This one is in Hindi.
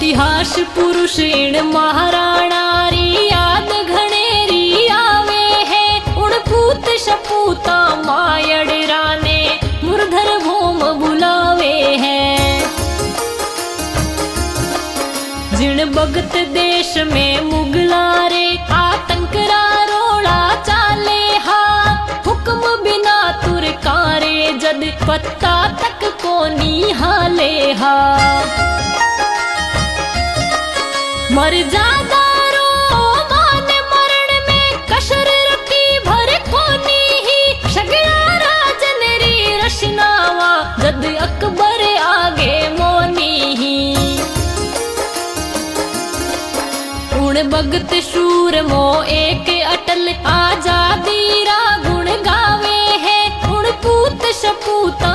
इतिहास पुरुष इन महाराणा री याद घनेरी आवे है। उन पूत सपूता मायड़रा ने मुरधर भूम बुलावे है। जिन भगत देश में मुगला रे आतंकरा रोड़ा चाले हा। हुक्म बिना तुरकारे जद पत्ता तक को निहाले हा। मर जादा रो मान मरण में कसर रती भर कोनी ही। सगला राजन री रचनावा जद अकबर आगे मोनी ही। उन भगत शूर मो एक अटल आजादी रा गुण गावे है। उन पूत सपूता